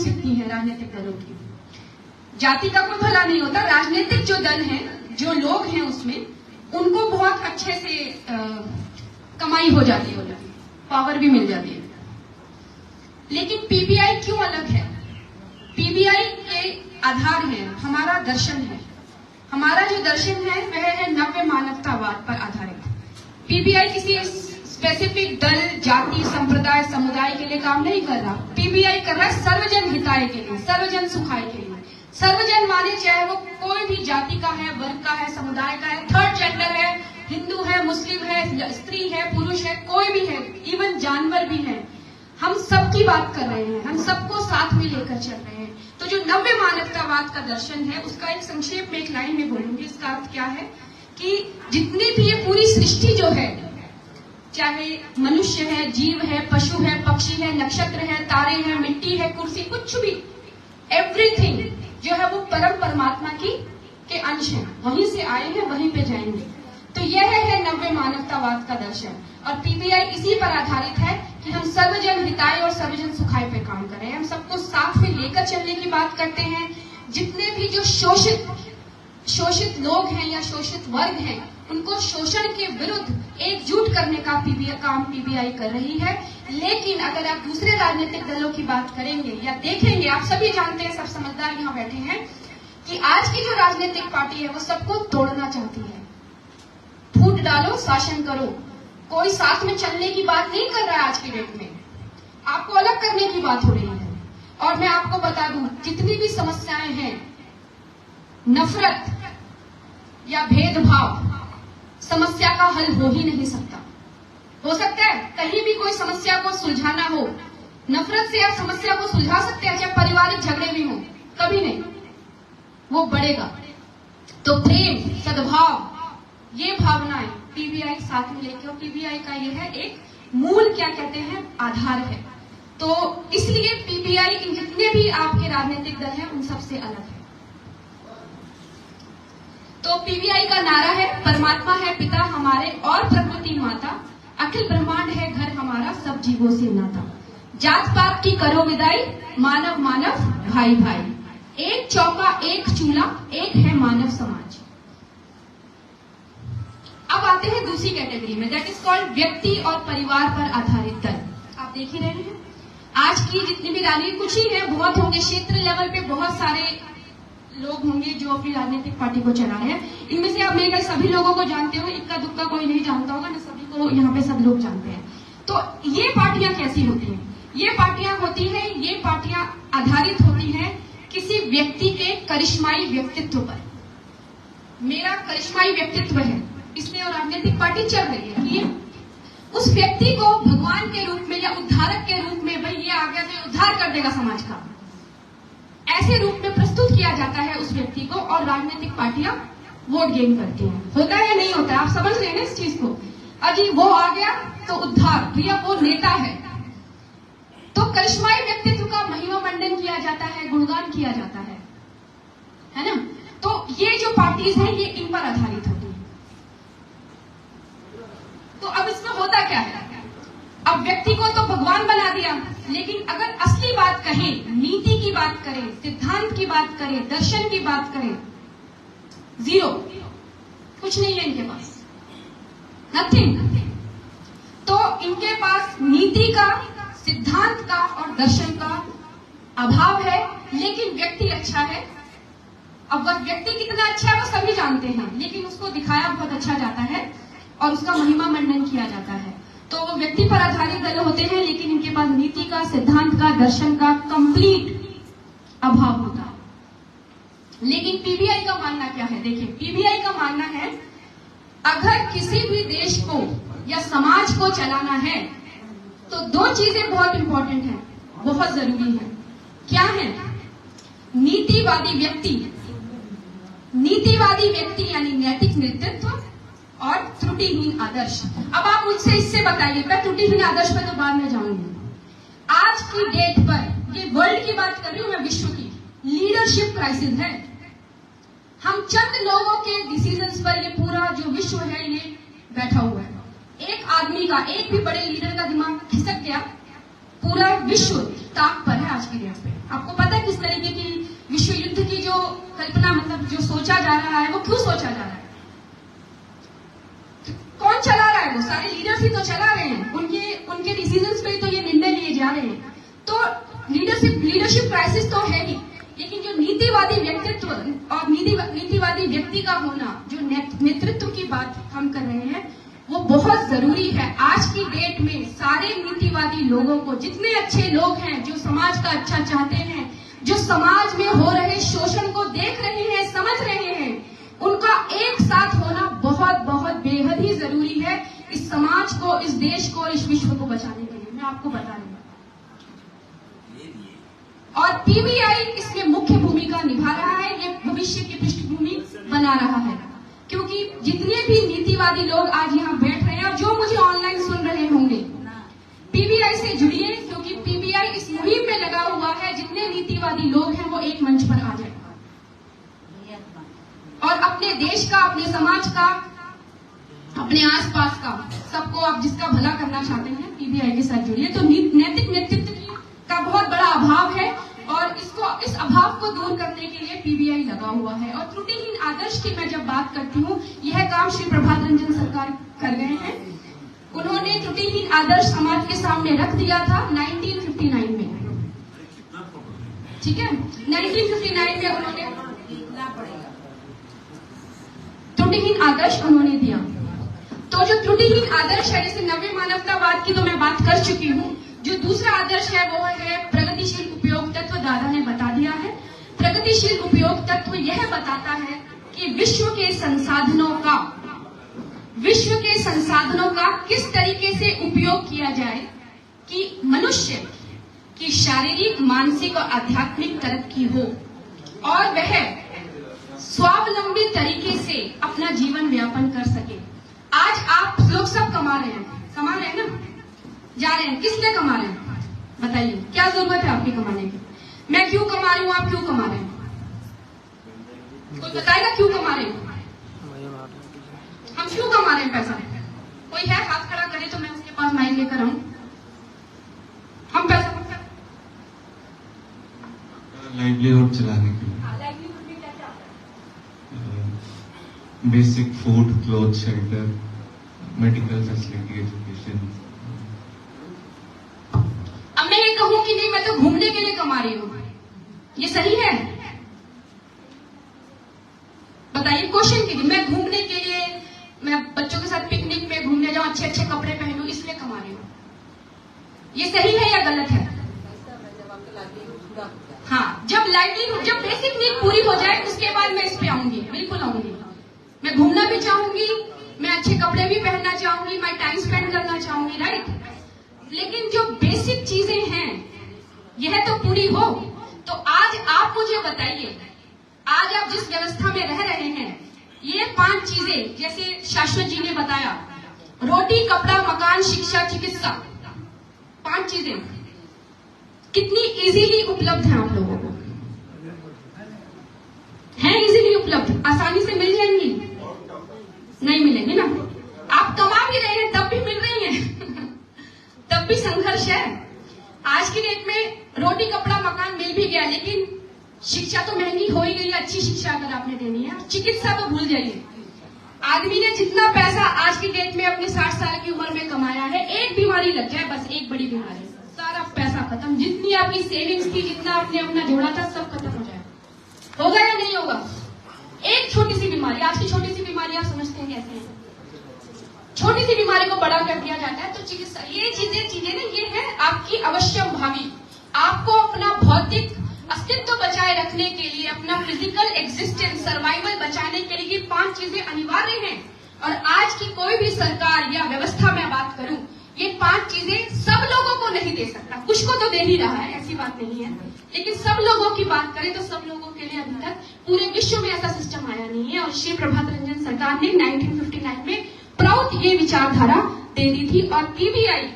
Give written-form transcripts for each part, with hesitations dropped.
Values इतनी है राजनीतिक दलों की। जाति का कोई भला नहीं होता, राजनीतिक जो दल है, जो लोग हैं उसमें, उनको बहुत अच्छे से कमाई हो जाती है, पावर भी मिल जाती है। लेकिन पीबीआई क्यों अलग है? पीबीआई के आधार है हमारा दर्शन है। हमारा जो दर्शन है वह है नव्य मानवतावाद पर आधारित। पीबीआई किसी स्पेसिफिक दल, जाति, संप्रदाय, समुदाय के लिए काम नहीं कर रहा। पीबीआई कर रहा है सर्वजन हिताय के लिए, सर्वजन सुखाय के लिए। सर्वजन माने चाहे वो कोई भी जाति का है, वर्ग का है, समुदाय का है, थर्ड जेंडर है, हिंदू है, मुस्लिम है, स्त्री है, पुरुष है, कोई भी है, इवन जानवर भी है। हम सबकी बात कर रहे हैं, हम सबको साथ में लेकर चल रहे हैं। तो जो नव्य मानवतावाद का दर्शन है, उसका एक संक्षेप में एक लाइन में बोलूंगी। इसका अर्थ क्या है कि जितनी भी ये पूरी सृष्टि जो है, चाहे मनुष्य है, जीव है, पशु है, पक्षी है, नक्षत्र है, तारे हैं, मिट्टी है, कुर्सी, कुछ भी, एवरीथिंग जो है वो परम परमात्मा के अंश है। वहीं से आए हैं, वहीं पे जाएंगे। तो यह है नव्य मानवतावाद का दर्शन। और पीबीआई इसी पर आधारित है कि हम सर्वजन हिताय और सर्वजन सुखाय पे काम करें। हम सबको साथ में लेकर चलने की बात करते हैं। जितने भी जो शोषित लोग हैं या शोषित वर्ग हैं, उनको शोषण के विरुद्ध एकजुट करने का काम पीबीआई कर रही है। लेकिन अगर आप दूसरे राजनीतिक दलों की बात करेंगे या देखेंगे, आप सभी जानते हैं, सब समझदार यहाँ बैठे हैं, कि आज की जो राजनीतिक पार्टी है वो सबको तोड़ना चाहती है। फूट डालो, शासन करो। कोई साथ में चलने की बात नहीं कर रहा है। आज के डेट में आपको अलग करने की बात हो रही है। और मैं आपको बता दूं, जितनी भी समस्याएं हैं, नफरत या भेदभाव समस्या का हल हो ही नहीं सकता। हो सकता है कहीं भी कोई समस्या को सुलझाना हो, नफरत से आप समस्या को सुलझा सकते हैं, चाहे पारिवारिक झगड़े भी हो, कभी नहीं, वो बढ़ेगा। तो प्रेम, सद्भाव, ये भावनाएं पीबीआई साथ में लेके, और पीबीआई का ये है एक मूल, क्या कहते हैं, आधार है। तो इसलिए पीबीआई इन जितने भी आपके राजनीतिक दल हैं उन सबसे अलग है। तो पीबीआई का नारा है, परमात्मा है पिता हमारे और प्रकृति माता, अखिल ब्रह्मांड है घर हमारा, सब जीवों से नाता। जात पात की करो विदाई, मानव मानव भाई भाई, एक चौका एक चूल्हा, एक है मानव समाज। अब आते हैं दूसरी कैटेगरी में, दैट इज कॉल्ड व्यक्ति और परिवार पर आधारित दल। आप देख ही रहे हैं आज की जितनी भी राजनीति, कुछ ही है, बहुत होंगे, क्षेत्र लेवल पे बहुत सारे लोग होंगे जो अपनी राजनीतिक पार्टी को चला रहे हैं। इनमें से आप मेरे ख्याल सभी लोगों को जानते हो, इक्का दुक्का कोई नहीं जानता होगा ना, सभी को यहाँ पे सब लोग जानते हैं। तो ये पार्टियां कैसी होती हैं? ये पार्टियां होती हैं, ये पार्टियां आधारित होती हैं किसी व्यक्ति के करिश्माई व्यक्तित्व पर। मेरा करिश्माई व्यक्तित्व है, इसलिए और राजनीतिक पार्टी चल रही है कि उस व्यक्ति को भगवान के रूप में या उद्धारक के रूप में, भाई ये आ गया तो उद्धार कर देगा समाज का, ऐसे रूप में प्रस्तुत किया जाता है उस व्यक्ति को, और राजनीतिक पार्टियां वोट गेन करती हैं। होता है या नहीं होता है? आप समझ रहे हैं ना इस चीज को? अजी वो आ गया तो उद्धार, भैया वो नेता है। तो करिश्माई व्यक्तित्व का महिमा मंडन किया जाता है, गुणगान किया जाता है ना? तो ये जो पार्टीज हैं ये इन पर आधारित होती है। तो अब इसमें होता क्या है? अब व्यक्ति को तो भगवान बना दिया, लेकिन अगर असली बात कहें, नीति की बात करें, सिद्धांत की बात करें, दर्शन की बात करें, जीरो, कुछ नहीं है इनके पास, नथिंग। तो इनके पास नीति का, सिद्धांत का और दर्शन का अभाव है, लेकिन व्यक्ति अच्छा है। अब वह व्यक्ति कितना अच्छा है वो सभी जानते हैं, लेकिन उसको दिखाया बहुत अच्छा जाता है और उसका महिमा मंडन किया जाता है। तो वो व्यक्ति पर आधारित दल होते हैं, लेकिन इनके पास नीति का, सिद्धांत का, दर्शन का कंप्लीट अभाव होता है। लेकिन पीबीआई का मानना क्या है? देखिए, पीबीआई का मानना है अगर किसी भी देश को या समाज को चलाना है तो दो चीजें बहुत इंपॉर्टेंट हैं, बहुत जरूरी है। क्या है? नीतिवादी व्यक्ति, नीतिवादी व्यक्ति यानी नैतिक नेतृत्व और त्रुटिहीन आदर्श। अब आप मुझसे इससे बताइए, मैं त्रुटिहीन आदर्श पर तो बाद में जाऊंगी। आज की डेट पर, ये वर्ल्ड की बात कर रही हूं मैं, विश्व की लीडरशिप क्राइसिस है। हम चंद लोगों के डिसीजंस पर ये पूरा जो विश्व है ये बैठा हुआ है। एक आदमी का, एक भी बड़े लीडर का दिमाग खिसक गया, पूरा विश्व ताक पर है आज आज की डेट पे? आपको पता है किस तरीके की विश्व युद्ध की जो कल्पना, मतलब जो सोचा जा रहा है, वो क्यों सोचा जा रहा है? कौन चला रहा है? वो सारे लीडर्स ही तो चला रहे हैं, उनके डिसीजंस पे तो ये निर्णय लिए जा रहे हैं। तो लीडरशिप क्राइसिस तो है ही, लेकिन जो नीतिवादी व्यक्तित्व और नीतिवादी व्यक्ति का होना, जो नेतृत्व की बात हम कर रहे हैं, वो बहुत जरूरी है। आज की डेट में सारे नीतिवादी लोगों को, जितने अच्छे लोग हैं जो समाज का अच्छा चाहते हैं, जो समाज में हो रहे शोषण को देख रहे हैं, समझ रहे हैं, उनका एक साथ होना बहुत बहुत बेहद ही जरूरी है इस समाज को, इस देश को, इस विश्व को बचाने के लिए। मैं आपको बता रही हूँ, और पीबीआई इसमें मुख्य भूमिका निभा रहा है। ये भविष्य की पृष्ठभूमि बना रहा है, क्योंकि जितने भी नीतिवादी लोग आज यहाँ बैठ रहे हैं और जो मुझे ऑनलाइन सुन रहे होंगे, पीबीआई से जुड़िए, क्योंकि पीबीआई इस मुहिम में लगा हुआ है। जितने नीतिवादी लोग हैं वो एक मंच पर आ जाए और अपने देश का, अपने समाज का, अपने आसपास का, सबको आप जिसका भला करना चाहते हैं, पीबीआई के साथ जुड़िए। तो नैतिक नेतृत्व का बहुत बड़ा अभाव है और इस अभाव को दूर करने के लिए पीबीआई लगा हुआ है। और त्रुटिहीन आदर्श की मैं जब बात करती हूँ, यह काम श्री प्रभात रंजन सरकार कर गए हैं। उन्होंने त्रुटिहीन आदर्श समाज के सामने रख दिया था 1959 में, ठीक है। 1959 में उन्होंने त्रुटिहीन आदर्श उन्होंने दिया। तो जो त्रुटिहीन आदर्श है, जैसे नव्य मानवतावाद की तो मैं बात कर चुकी हूँ, जो दूसरा आदर्श है वो है प्रगतिशील उपयोग तत्व। दादा ने बता दिया है। प्रगतिशील उपयोग तत्व यह बताता है कि विश्व के संसाधनों का किस तरीके से उपयोग किया जाए कि मनुष्य की शारीरिक, मानसिक और आध्यात्मिक तरक्की हो और वह स्वावलंबी तरीके से अपना जीवन व्यापन कर सके। आज आप लोग सब कमा रहे हैं ना, जा रहे हैं, किस लिए कमा रहे हैं? बताइए, क्या जरूरत है आपकी कमाने की? मैं क्यों कमा रही हूँ, आप क्यों कमा रहे हैं? कोई बताएगा क्यों कमा रहे हैं? हम क्यों कमा रहे हैं पैसा? कोई है हाथ खड़ा करे तो मैं उसके पास माइक लेकर आऊं। हम पैसा लाइवलीहुड चलाने के लिए, लाइवलीहुड में क्या आता है? Basic food, cloth, shelter, medical facility, education. अब मैं ये कहूं कि नहीं, मैं तो घूमने के लिए कमा रही हूं, ये सही है? बताइए, क्वेश्चन कीजिए। मैं घूमने के लिए, मैं बच्चों के साथ पिकनिक में घूमने जाऊं, अच्छे अच्छे कपड़े पहनूं, इसलिए कमा रही हूं, ये सही है या गलत है? हाँ, जब लाइवलीहुड, जब बेसिक नीड पूरी हो जाए उसके बाद मैं इस पे आऊंगी, बिल्कुल आऊंगी। मैं घूमना भी चाहूंगी, मैं अच्छे कपड़े भी पहनना चाहूंगी, मैं टाइम स्पेंड करना चाहूंगी, राइट। लेकिन जो बेसिक चीजें हैं यह तो पूरी हो। तो आज आप मुझे बताइए, आज आप जिस व्यवस्था में रह रहे हैं, ये 5 चीजें, जैसे शाश्वत जी ने बताया, रोटी, कपड़ा, मकान, शिक्षा, चिकित्सा, 5 चीजें कितनी इजीली उपलब्ध है आप लोगों को? है इजीली उपलब्ध, आसानी से मिल जाएंगी? नहीं मिलेंगी ना। आप कमा भी रहे हैं तब भी मिल रही हैं तब भी संघर्ष है। आज की डेट में रोटी, कपड़ा, मकान मिल भी गया, लेकिन शिक्षा तो महंगी हो ही गई है। अच्छी शिक्षा अगर आपने देनी है, चिकित्सा तो भूल जाइए। आदमी ने जितना पैसा आज की डेट में अपने 60 साल की उम्र में कमाया है, एक बीमारी लग जाए, बस एक बड़ी बीमारी, सारा पैसा खत्म। जितनी आपकी सेविंग्स थी, जितना आपने अपना जोड़ा था, सब खत्म हो जाए। होगा या नहीं होगा? एक छोटी सी बीमारी, आज की छोटी सी बीमारी आप समझते हैं कैसे है? छोटी सी बीमारी को बड़ा कर दिया जाता है। तो चिकित्सा, ये चीजें ना, ये है आपकी अवश्यम भावी। आपको अपना भौतिक अस्तित्व बचाए रखने के लिए, अपना फिजिकल एग्जिस्टेंस, सर्वाइवल बचाने के लिए 5 चीजें अनिवार्य हैं। और आज की कोई भी सरकार या व्यवस्था में बात करूं, ये 5 चीजें सब लोगों को नहीं दे सकता। कुछ को तो दे ही रहा है, ऐसी बात नहीं है, लेकिन सब लोगों की बात करें तो सब लोगों के लिए अभी तक पूरे विश्व में ऐसा सिस्टम आया नहीं है। और श्री प्रभात रंजन सरकार ने 1959 में प्राउड ये विचारधारा दे दी थी, और पीबीआई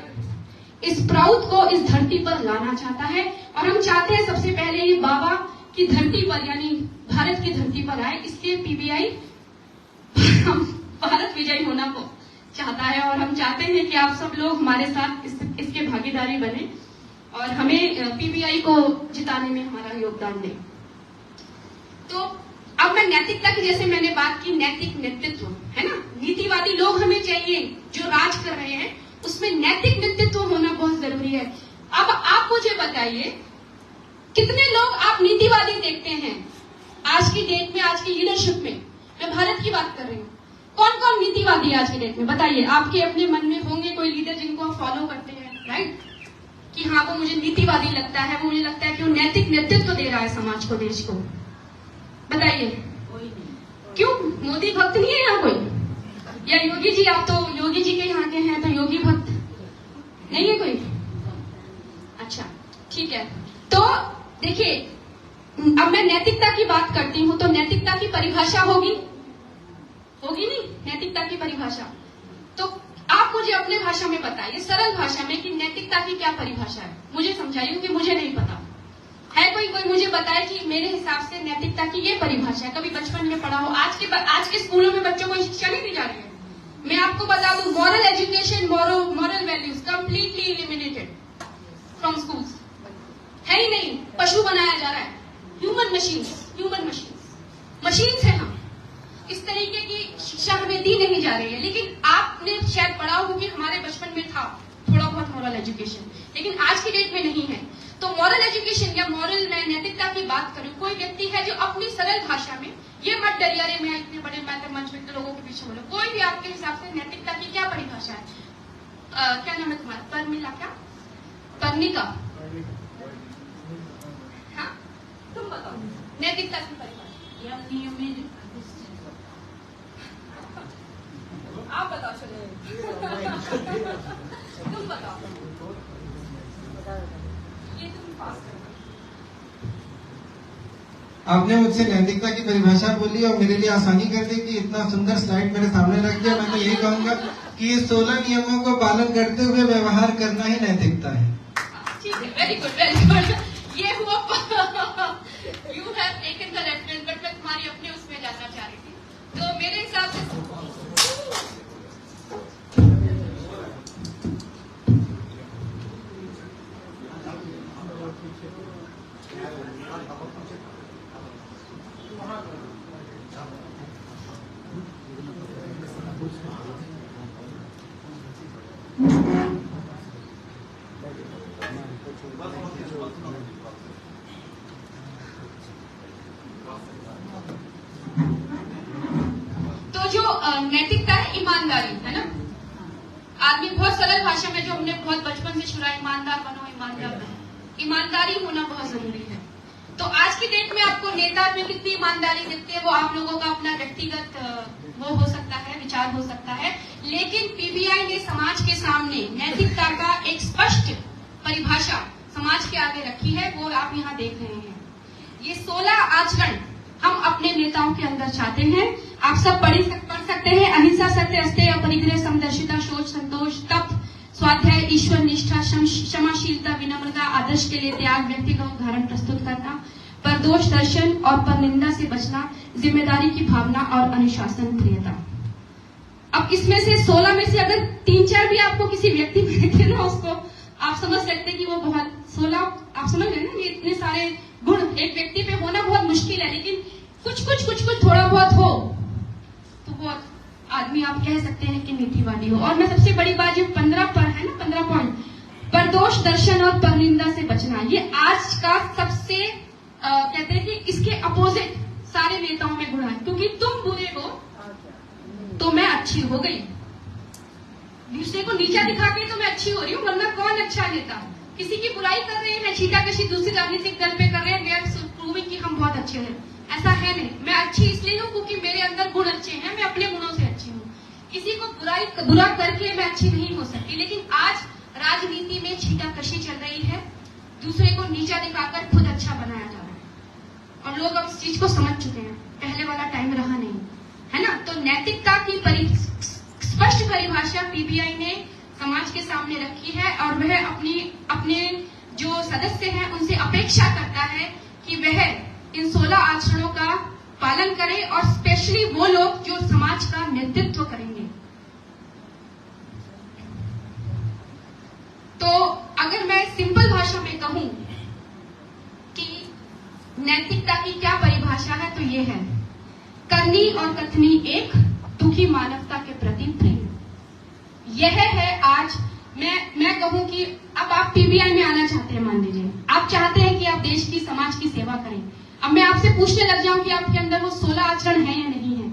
इस प्राउड को इस धरती पर लाना चाहता है। और हम चाहते हैं सबसे पहले ये बाबा की धरती पर, यानी भारत की धरती पर आए। इसलिए पीबीआई भारत विजयी होना को चाहता है, और हम चाहते हैं कि आप सब लोग हमारे साथ इसके भागीदारी बने और हमें पीबीआई को जिताने में हमारा योगदान दें। तो अब मैं नैतिकता की, जैसे मैंने बात की, नैतिक नेतृत्व है ना, नीतिवादी लोग हमें चाहिए जो राज कर रहे हैं, उसमें नैतिक नेतृत्व होना बहुत जरूरी है। अब आप मुझे बताइए, कितने लोग आप नीतिवादी देखते हैं आज की डेट में, आज की लीडरशिप में? मैं भारत की बात कर रही हूँ। कौन कौन नीतिवादी है आज की डेट में? बताइए, आपके अपने मन में होंगे कोई लीडर जिनको आप फॉलो करते हैं, राइट? कि हाँ, वो मुझे नीतिवादी लगता है, वो मुझे लगता है कि वो नैतिक नेतृत्व दे रहा है समाज को, देश को। बताइए क्यों? मोदी भक्त नहीं है यहाँ कोई? या योगी जी? आप तो योगी जी के यहाँ के हैं, तो योगी भक्त नहीं है कोई? अच्छा, ठीक है। तो देखिए, अब मैं नैतिकता की बात करती हूँ, तो नैतिकता की परिभाषा होगी नहीं? नैतिकता की परिभाषा तो आप मुझे अपने भाषा में बताइए, सरल भाषा में, कि नैतिकता की क्या परिभाषा है। मुझे समझाइए, क्योंकि मुझे नहीं पता है। कोई मुझे बताए कि मेरे हिसाब से नैतिकता की ये परिभाषा है। कभी बचपन में पढ़ा हो? आज के स्कूलों में बच्चों को शिक्षा नहीं दी जा रही है। मैं आपको बता दूं, moral education, moral values completely eliminated from schools. है ही नहीं, पशु बनाया जा रहा है। ह्यूमन मशीन्स है हम। इस तरीके की शिक्षा हमें दी नहीं जा रही है। लेकिन आपने शायद पढ़ा हो कि हमारे बचपन में था थोड़ा बहुत मॉरल एजुकेशन, लेकिन आज की डेट में नहीं है। तो मॉरल एजुकेशन या मॉरल, मैं नैतिकता की बात करूं, कोई व्यक्ति है जो अपनी सरल भाषा में, ये मत डरिए, अरे मैं इतने बड़े मंच में लोगों के पीछे बोलो, कोई भी आपके हिसाब से नैतिकता की क्या परिभाषा है? क्या नाम है तुम्हारा? परमिला? क्या परनिका? हाँ, तुम बताओ नैतिकता की परिभाषा। आप बताओ, चलो तुम बताओ, ये तुम पास करो। आपने मुझसे नैतिकता की परिभाषा बोली और मेरे लिए आसानी कर दी कि इतना सुंदर स्लाइड मेरे सामने रख दिया। मैं तो यही कहूंगा कि ये 16 नियमों को पालन करते हुए व्यवहार करना ही नैतिकता है। ठीक है, वेरी गुड। ये हुआ you have taken the reference, but मैं तुम्हारी अपने उसमें जानना चाह रही थी। तो मेरे हिसाब से नैतिकता है ईमानदारी, है ना? आदमी बहुत सरल भाषा में जो हमने बहुत बचपन से सुना, ईमानदार बनो, ईमानदार बनो। ईमानदारी होना बहुत जरूरी है। तो आज की डेट में आपको नेता में कितनी ईमानदारी दिखती है, वो आप लोगों का अपना व्यक्तिगत वो हो सकता है, विचार हो सकता है। लेकिन पीबीआई ने समाज के सामने नैतिकता का एक स्पष्ट परिभाषा समाज के आगे रखी है, वो आप यहाँ देख रहे हैं। ये 16 आचरण हम अपने नेताओं के अंदर चाहते हैं। आप सब पढ़ सकते हैं। अहिंसा, सत्य, अस्तेय, अपरिग्रह, समदर्शिता, शोच, संतोष, तप, स्वाध्याय, ईश्वर निष्ठा, क्षमाशीलता, विनम्रता, आदर्श के लिए त्याग, व्यक्ति का उदाहरण प्रस्तुत करना, परदोष दर्शन और परनिंदा से बचना, जिम्मेदारी की भावना और अनुशासन प्रियता। अब इसमें से 16 में से अगर 3-4 भी आपको किसी व्यक्ति में दिखे ना, उसको आप समझ सकते हैं कि वो बहुत 16, आप समझ रहे हैं ना, ये इतने सारे गुण एक व्यक्ति पे होना बहुत मुश्किल है। लेकिन कुछ थोड़ा बहुत हो तो बहुत आदमी आप कह सकते हैं कि नीतिवादी हो। और मैं सबसे बड़ी बात, ये 15 पर है ना, 15 पॉइंट, परदोष दर्शन और परनिंदा से बचना, ये आज का सबसे कहते हैं कि इसके अपोजिट सारे नेताओं में गुण है। क्योंकि तुम बुरे हो तो मैं अच्छी हो गई, दूसरे को नीचा दिखा के तो मैं अच्छी हो रही हूँ, वरना कौन अच्छा नेता? किसी की बुराई कर रहे हैं, छीटाकशी दूसरे राजनीतिक दल पे कर रहे हैं, वी आर प्रूविंग कि हम बहुत अच्छे हैं। ऐसा है नहीं। मैं अच्छी इसलिए हूँ क्योंकि मेरे अंदर गुण अच्छे हैं, मैं अपने गुणों से अच्छी हूँ। किसी को बुरा करके मैं अच्छी नहीं हो सकती। लेकिन आज राजनीति में छीटाकशी चल रही है, दूसरे को नीचा दिखाकर खुद अच्छा बनाया जा रहा है, और लोग अब इस चीज को समझ चुके हैं। पहले वाला टाइम रहा नहीं, है ना? तो नैतिकता की स्पष्ट परिभाषा पीबीआई ने समाज के सामने रखी है, और वह अपने जो सदस्य हैं उनसे अपेक्षा करता है कि वह इन 16 आचरणों का पालन करें, और स्पेशली वो लोग जो समाज का नेतृत्व करेंगे। तो अगर मैं सिंपल भाषा में कहूं कि नैतिकता की क्या परिभाषा है तो ये है करनी और कथनी एक, दुखी मानवता के प्रति प्रेम। यह है आज मैं कहूं कि अब आप पीबीआई में आना चाहते हैं, मान लीजिए आप चाहते हैं कि आप देश की समाज की सेवा करें। अब मैं आपसे पूछने लग जाऊं कि आपके अंदर वो 16 आचरण है या नहीं है,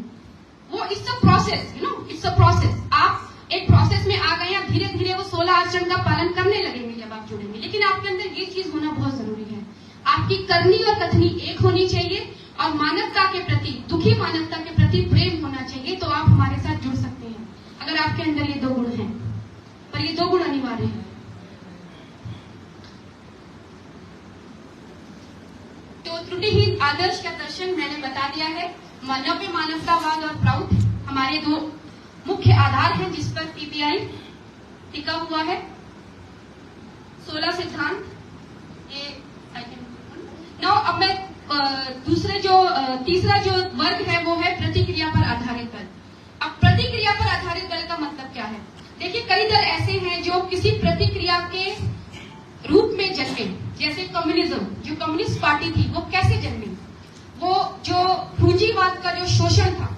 वो it's a process, it's a process. आप एक प्रोसेस में आ गए हैं, धीरे धीरे वो 16 आचरण का पालन करने लगेंगे जब आप जुड़ेंगे। लेकिन आपके अंदर ये चीज होना बहुत जरूरी है, आपकी करनी और कथनी एक होनी चाहिए और मानवता के प्रति, दुखी मानवता के प्रति प्रेम होना चाहिए। तो आप हमारे साथ जुड़ सकते हैं अगर आपके अंदर ये 2 गुण हैं, पर ये 2 गुण अनिवार्य है। तो त्रुटिहीन आदर्श का दर्शन मैंने बता दिया है। नव्य मानवतावाद और प्राउड हमारे 2 मुख्य आधार हैं जिस पर पीबीआई टिका हुआ है। 16 सिद्धांत ये नाउ अब मैं तीसरा जो वर्ग है वो है प्रतिक्रिया पर आधारित बल। अब प्रतिक्रिया पर आधारित बल का मतलब क्या है? देखिए, कई दल ऐसे हैं जो किसी प्रतिक्रिया के रूप में जन्मे, जैसे कम्युनिज्म, जो कम्युनिस्ट पार्टी थी वो कैसे जन्मी? वो जो पूंजीवाद का जो शोषण था,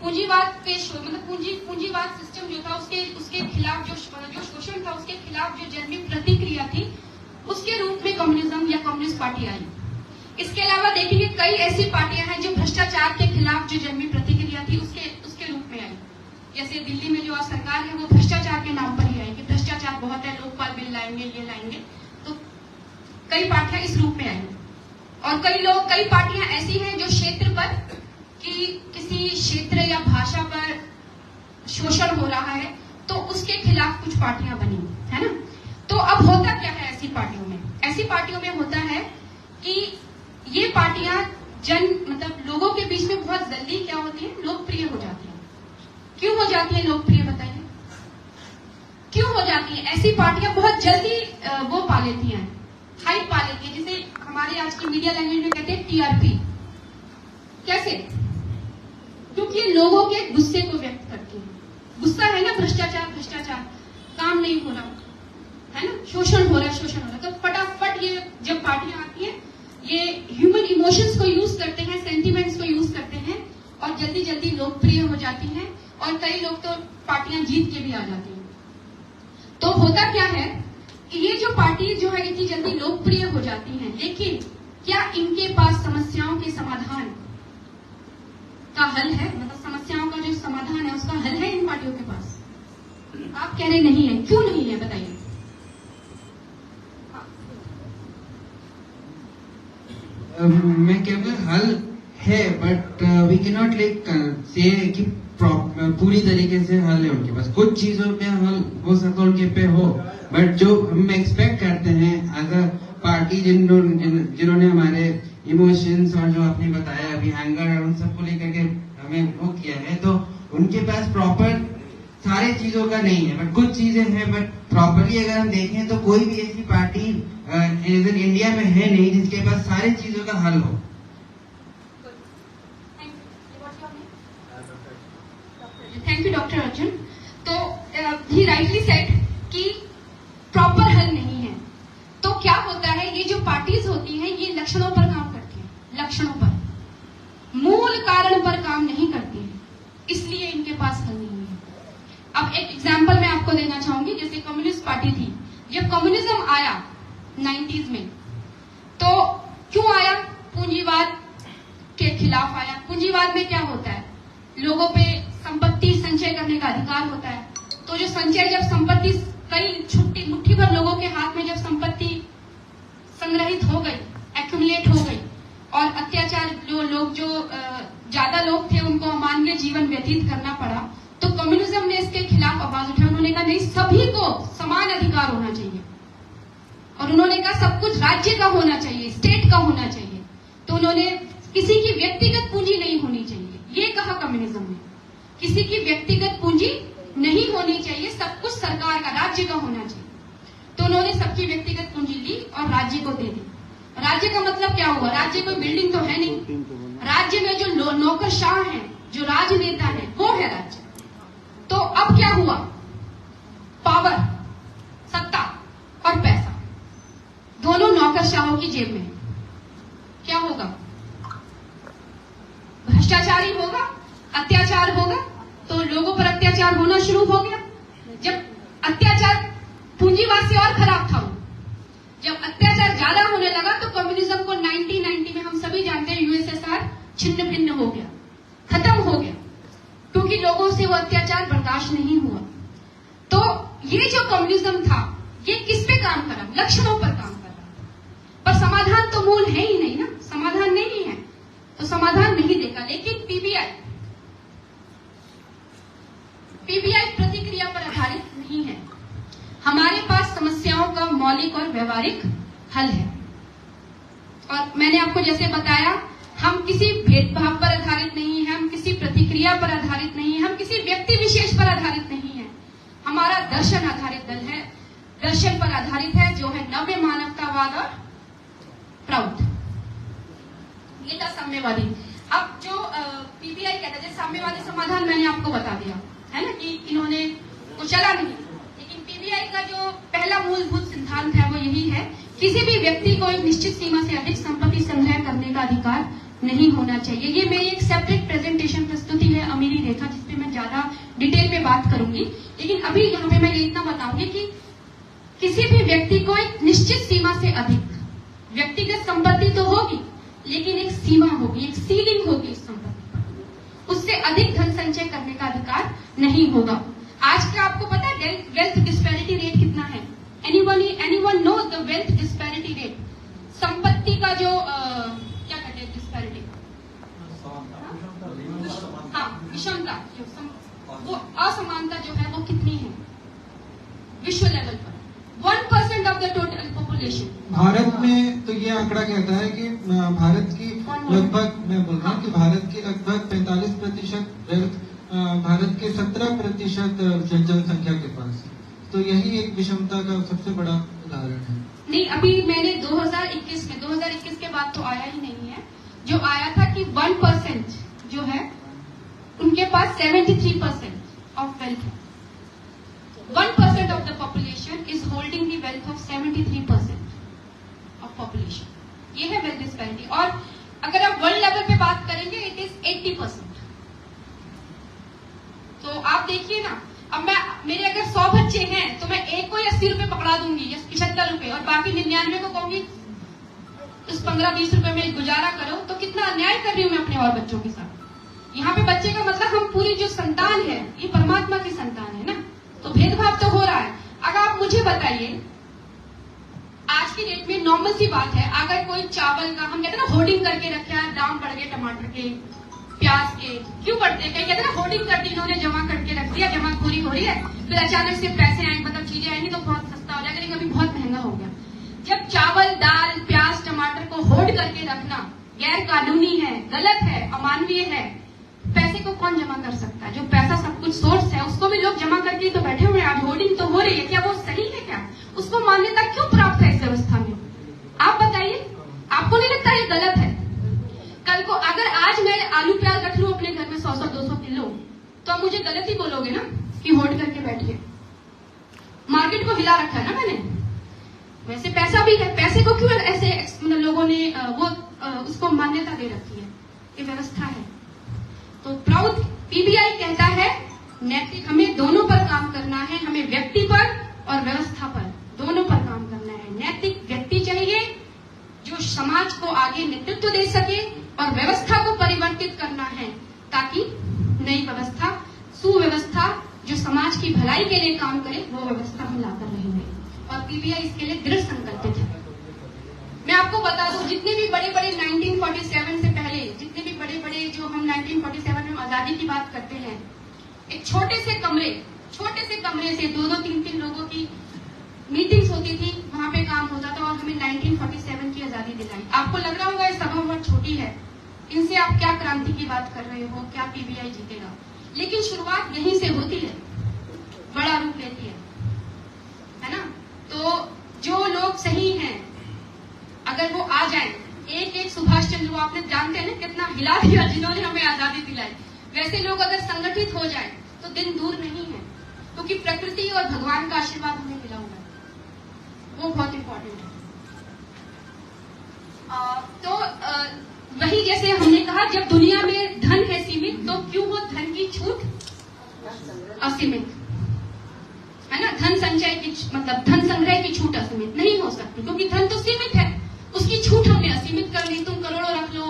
पूंजीवाद के मतलब पूंजीवाद सिस्टम जो था उसके खिलाफ जो शोषण था उसके खिलाफ जो जन्मी प्रतिक्रिया थी, उसके रूप में कम्युनिज्म या कम्युनिस्ट पार्टी आई। इसके अलावा देखिए कई ऐसी पार्टियां हैं जो भ्रष्टाचार के खिलाफ जो जन्मी प्रतिक्रिया थी उसके रूप में आई। जैसे दिल्ली में जो आज सरकार है वो भ्रष्टाचार के नाम पर ही आई कि भ्रष्टाचार बहुत है, लोकपाल बिल लाएंगे, ये लाएंगे। तो कई पार्टियां इस रूप में आई और कई पार्टियां ऐसी हैं जो क्षेत्र पर कि किसी क्षेत्र या भाषा पर शोषण हो रहा है तो उसके खिलाफ कुछ पार्टियां बनी, है ना। तो अब होता क्या है ऐसी पार्टियों में? ऐसी पार्टियों में होता है कि ये पार्टियां मतलब लोगों के बीच में बहुत जल्दी क्या होती है, लोकप्रिय हो जाती है। क्यों हो जाती है लोकप्रिय, बताइए क्यों हो जाती है? ऐसी पार्टियां बहुत जल्दी वो पा लेती हैं, हाइप पा लेती है, जिसे हमारे आज की मीडिया लैंग्वेज में कहते हैं टीआरपी। कैसे? क्योंकि लोगों के गुस्से को व्यक्त करती है। गुस्सा है ना, भ्रष्टाचार, काम नहीं हो रहा है ना, शोषण हो रहा है, तो फटाफट ये जब पार्टियां आती हैं ये ह्यूमन इमोशंस को यूज करते हैं, सेंटिमेंट्स को यूज करते हैं और जल्दी जल्दी लोकप्रिय हो जाती हैं और कई लोग तो पार्टियां जीत के भी आ जाती हैं। तो होता क्या है कि ये जो पार्टी जो है इतनी जल्दी लोकप्रिय हो जाती हैं, लेकिन क्या इनके पास समस्याओं के समाधान का हल है? मतलब समस्याओं का जो समाधान है उसका हल है इन पार्टियों के पास? आप कह रहे नहीं है, क्यों नहीं है बताइए? मैं कहूँगा हल है, बट वी कैन नॉट से कि पूरी तरीके से हल है उनके पास। कुछ चीजों पे हल हो सकता है उनके पे हो, बट जो हम एक्सपेक्ट करते हैं एज अ पार्टी जिन्होंने हमारे इमोशंस और जो आपने बताया अभी एंगर उन सबको लेकर के हमें वो किया है, तो उनके पास प्रॉपर सारे चीजों का नहीं है, बट कुछ चीजें हैं। बट प्रॉपरली अगर हम देखें तो कोई भी ऐसी पार्टी इंडिया में है नहीं जिसके पास सारी चीजों का हल हो। Thank you doctor Arjun. तो ही राइटली सेड कि प्रॉपर हल नहीं है। तो क्या होता है, ये जो पार्टीज होती हैं ये लक्षणों पर काम करती हैं, लक्षणों पर, मूल कारण पर काम नहीं करती हैं, इसलिए इनके पास हल नहीं है। अब एक एग्जांपल मैं आपको देना चाहूंगी। जैसे कम्युनिस्ट पार्टी थी, जब कम्युनिज्म आया 90s में, तो क्यों आया? पूंजीवाद के खिलाफ आया। पूंजीवाद में क्या होता है, लोगों पे संपत्ति संचय करने का अधिकार होता है। तो जो संचय, जब संपत्ति कई मुट्ठी भर लोगों के हाथ में जब संपत्ति संग्रहित हो गई, एक्यूमुलेट हो गई और अत्याचार जो ज्यादा लोग थे उनको अमानवीय जीवन व्यतीत करना पड़ा, तो कम्युनिज्म ने इसके खिलाफ आवाज उठाई। उन्होंने कहा नहीं, सभी को समान अधिकार होना चाहिए और उन्होंने कहा सब कुछ राज्य का होना चाहिए, स्टेट का होना चाहिए। तो उन्होंने किसी की व्यक्तिगत पूंजी नहीं होनी चाहिए, ये कहा कम्युनिज्म ने। किसी की व्यक्तिगत पूंजी नहीं होनी चाहिए, सब कुछ सरकार का, राज्य का होना चाहिए। तो उन्होंने सबकी व्यक्तिगत पूंजी ली और राज्य को दे दी। राज्य का मतलब क्या हुआ? राज्य कोई बिल्डिंग तो है नहीं, राज्य में जो नौकरशाह हैं, जो राजनेता है, वो है राज्य। तो अब क्या हुआ? पावर, सत्ता और पैसा। बादशाहों की जेब में है। क्या होगा? भ्रष्टाचारी होगा, अत्याचार होगा, तो लोगों पर अत्याचार होना शुरू हो गया। जब अत्याचार पूंजीवाद से और खराब था, जब अत्याचार ज्यादा होने लगा तो कम्युनिज्म को 1990 में हम सभी जानते हैं यूएसएसआर छिन्न भिन्न हो गया, खत्म हो गया, क्योंकि लोगों से वो अत्याचार बर्दाश्त नहीं हुआ। तो ये जो कम्युनिज्म था ये किस पे काम कर रहा? लक्षणों पर काम कर रहा, पर समाधान तो मूल है ही नहीं ना, समाधान नहीं है तो समाधान नहीं देगा। लेकिन पीबीआई प्रतिक्रिया पर आधारित नहीं है। हमारे पास समस्याओं का मौलिक और व्यवहारिक हल है। और मैंने आपको जैसे बताया, हम किसी भेदभाव पर आधारित नहीं है, हम किसी प्रतिक्रिया पर आधारित नहीं है, हम किसी व्यक्ति विशेष पर आधारित नहीं है। हमारा दर्शन आधारित दल है, दर्शन पर आधारित है, जो है नव्य मानवतावाद और प्राउड, ये था साम्यवादी। अब जो पीबीआई कहता है, साम्यवादी समाधान मैंने आपको बता दिया है ना कि इन्होंने को चला नहीं, लेकिन पीबीआई का जो पहला मूलभूत सिद्धांत है वो यही है, किसी भी व्यक्ति को एक निश्चित सीमा से अधिक संपत्ति संग्रह करने का अधिकार नहीं होना चाहिए। ये मेरी एक सेपरेट प्रेजेंटेशन प्रस्तुति है अमीरी रेखा, जिसपे मैं ज्यादा डिटेल में बात करूंगी, लेकिन अभी यहाँ पे मैं ये इतना बताऊंगी कि किसी भी व्यक्ति को एक निश्चित सीमा से अधिक व्यक्तिगत संपत्ति तो होगी, लेकिन एक सीमा होगी, एक सीलिंग होगी इस संपत्ति पर, उससे अधिक धन संचय करने का अधिकार नहीं होगा। आज का आपको पता है वेल्थ डिस्पैरिटी रेट कितना है? Anyone know the wealth disparity rate? संपत्ति का जो क्या कहते हैं डिस्पैरिटी, हाँ विषमता, वो असमानता जो है वो कितनी है विश्व लेवल पर? 1% of the total population. Bharat में तो ये आंकड़ा कहता है कि भारत की लगभग, मैं बोल रहा हूँ कि भारत की लगभग 45% वेल्थ भारत के 17% जनसंख्या के पास, तो यही एक विषमता का सबसे बड़ा उदाहरण है। नहीं, अभी मैंने 2021 के बाद तो आया ही नहीं है, जो आया था कि 1% जो है उनके पास 73% ऑफ वेल्थ है। 1% of the population is holding the wealth of 73% of population. ये है वेल्थ डिस्पैरिटी। और अगर आप वर्ल्ड लेवल पे बात करेंगे इट इज 80%। तो आप देखिए ना, अब मेरे अगर 100 बच्चे हैं तो मैं एक को 80 रुपए पकड़ा दूंगी या 75 रुपए, और बाकी 99 को कहूंगी उस 15-20 रुपए में गुजारा करो, तो कितना अन्याय कर रही हूं मैं अपने और बच्चों के साथ। यहाँ पे बच्चे का मतलब हम पूरी जो संतान है ये परमात्मा की संतान है ना, तो भेदभाव तो हो रहा है। अगर आप मुझे बताइए, आज की डेट में नॉर्मल सी बात है, अगर कोई चावल का, हम कहते हैं ना होर्डिंग करके रखे हैं, दाम बढ़ गए टमाटर के, प्याज के, क्यों बढ़ते हैं? कहते हैं ना होर्डिंग कर दी इन्होंने, जमा करके रख दिया, जमाखोरी हो रही है, फिर अचानक से पैसे आए, मतलब चीजें आएंगी तो बहुत सस्ता हो जाएगा, लेकिन अभी बहुत महंगा हो गया। जब चावल, दाल, प्याज, टमाटर को होर्ड करके रखना गैर कानूनी है, गलत है, अमानवीय है, पैसे को कौन जमा कर सकता है? जो पैसा सब कुछ सोर्स है उसको भी लोग जमा करके तो बैठे हुए हैं। आज होर्डिंग तो हो रही है, क्या वो सही है? क्या उसको मान्यता क्यों प्राप्त है इस व्यवस्था में? आप बताइए, आपको नहीं लगता ये गलत है? कल को अगर आज मैं आलू प्याज रख लूं अपने घर में 100-200 किलो, तो आप मुझे गलत ही बोलोगे ना कि होल्ड करके बैठिए। मार्केट को हिला रखा है ना मैंने, वैसे पैसा भी है, पैसे को क्यों ऐसे मतलब लोगों ने उसको मान्यता दे रखी है? ये व्यवस्था है। तो प्राउड पीबीआई कहता है नैतिक, हमें दोनों पर काम करना है, हमें व्यक्ति पर और व्यवस्था पर दोनों पर काम करना है। नैतिक व्यक्ति चाहिए जो समाज को आगे नेतृत्व दे सके, और व्यवस्था को परिवर्तित करना है ताकि नई व्यवस्था, सुव्यवस्था जो समाज की भलाई के लिए काम करे, वो व्यवस्था हम लाकर रहेंगे। और पीबीआई इसके लिए दृढ़ संकल्पित है। मैं आपको बता दूं, जितने भी बड़े बड़े 1947 से पहले जितने भी बड़े बड़े जो हम 1947 में आजादी की बात करते हैं, एक छोटे से कमरे से 2-2, 3-3 लोगों की मीटिंग्स होती थी, वहां पे काम होता था, और हमें 1947 की आजादी दिलाई। आपको लग रहा होगा ये सभा बहुत छोटी है, इनसे आप क्या क्रांति की बात कर रहे हो, क्या पीबीआई जीतेगा? लेकिन शुरुआत यहीं से होती है, बड़ा रूप लेती है ना? तो जो लोग सही हैं, अगर वो आ जाएं, एक सुभाष चंद्र, वो आपने जानते हैं ना कितना हिला दिया जिन्होंने हमें आजादी दिलाई, वैसे लोग अगर संगठित हो जाएं तो दिन दूर नहीं है, क्योंकि प्रकृति और भगवान का आशीर्वाद हमें मिला हुआ है, वो बहुत इंपॉर्टेंट है। तो वही जैसे हमने कहा, जब दुनिया में धन है सीमित तो क्यों हो धन की छूट असीमित, है ना। धन संचय की मतलब धन संग्रह की छूट असीमित नहीं हो सकती, क्योंकि धन तो सीमित है, उसकी छूट हमने असीमित कर दी। तुम करोड़ों रख लो,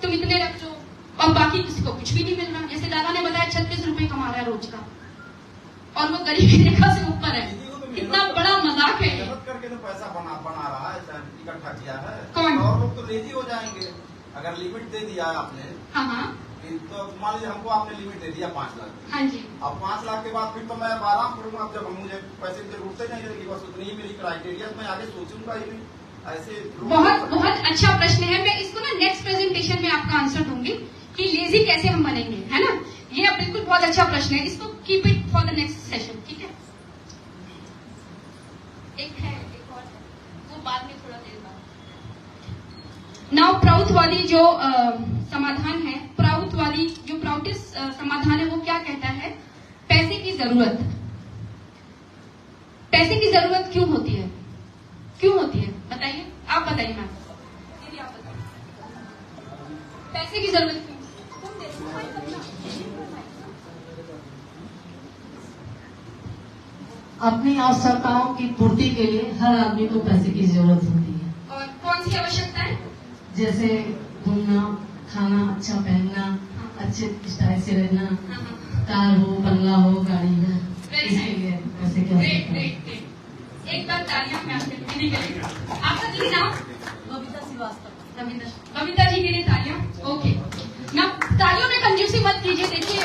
तुम इतने रख लो, और बाकी किसी को कुछ भी नहीं मिल रहा। जैसे दादा ने बताया 36 रुपए कमा रहा है रोज का, और वो गरीबी रेखा से ऊपर है। कितना बड़ा मजाक है। मेहनत करके तो पैसा बना रहा है, इकट्ठा किया है। कौन? और लोग तो लेजी हो जाएंगे अगर लिमिट दे दिया आपने। हाँ हाँ तो मान लीजिए हमको आपने लिमिट दे दिया 5 लाख। हाँ जी। अब 5 लाख के बाद फिर तो मैं आराम करूंगा। अब जब मुझे पैसे की जरूरत नहीं रहेगी, बस उतनी ही मेरी क्राइटेरिया, मैं आगे सोचूंगा ही नहीं। ऐसे बहुत बहुत अच्छा प्रश्न है। मैं इसको ना नेक्स्ट प्रेजेंटेशन में आपका आंसर दूंगी कि लेजी कैसे हम बनेंगे, है ना। ये बिल्कुल बहुत अच्छा प्रश्न है, इसको keep it for the next session, ठीक है। एक और है, वो बाद में थोड़ा देर बाद। नाउ प्राउतवादी जो समाधान है, प्राउतवादी जो प्राउटिस्ट समाधान है, वो क्या कहता है? पैसे की जरूरत। पैसे की जरूरत क्यों होती है? क्यों होती है बताइए, आप बताइए मैम, दीदी आप बताइए, पैसे की जरूरत क्यों? अपनी आवश्यकताओं की पूर्ति के लिए हर आदमी को पैसे की जरूरत होती है। और कौन सी आवश्यकता है? जैसे घूमना, खाना, अच्छा पहनना, अच्छे स्टाइल से रहना, कार हो, बंगला हो, गाड़ी हो, इसके लिए पैसे की आवश्यकता है। एक बार तालियां मैं आपके दीदी के लिए। आपका दीदी नाम? बबीता श्रीवास्तव। बबीता जी के लिए तालियां। ओके ना, तालियों में कंजूसी मत कीजिए। देखिए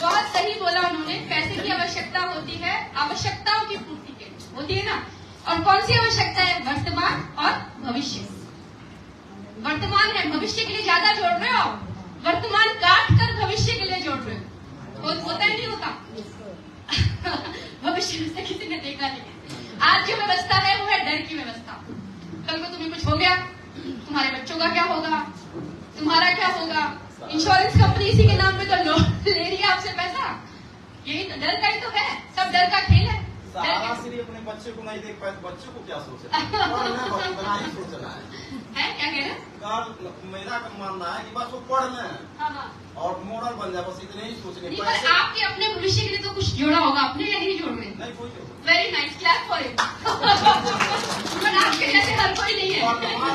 बहुत सही बोला उन्होंने। पैसे की आवश्यकता होती है आवश्यकताओं की पूर्ति के लिए, होती है ना। और कौन सी आवश्यकता है? वर्तमान और भविष्य। वर्तमान है, भविष्य के लिए ज्यादा जोड़ रहे हो। वर्तमान काट कर भविष्य के लिए जोड़ रहे हो। होता ही नहीं होता। भविष्य में से किसी ने देखा नहीं। आज जो व्यवस्था है वो है डर की व्यवस्था। कल को तुम्हें कुछ हो गया, तुम्हारे बच्चों का क्या होगा, तुम्हारा क्या होगा। इंश्योरेंस कंपनी इसी के नाम पे तो ले रही है आपसे पैसा। यही तो डर का ही तो है, सब डर का खेल है। सारा सिर्फ अपने बच्चे को नहीं देख पाए, बच्चों को क्या सोचना है? सोचना है क्या कह रहे हैं? मेरा मानना है कि बस वो पढ़ना है। हाँ। और मॉडल बन जाए, बस इतने ही सोचने। पर आपके अपने भविष्य के लिए तो कुछ जोड़ा होगा आपने, या नहीं जोड़ रहे? नहीं, कोई very nice, clap for it. पर आपके जैसे हर कोई नहीं है। वर्तमान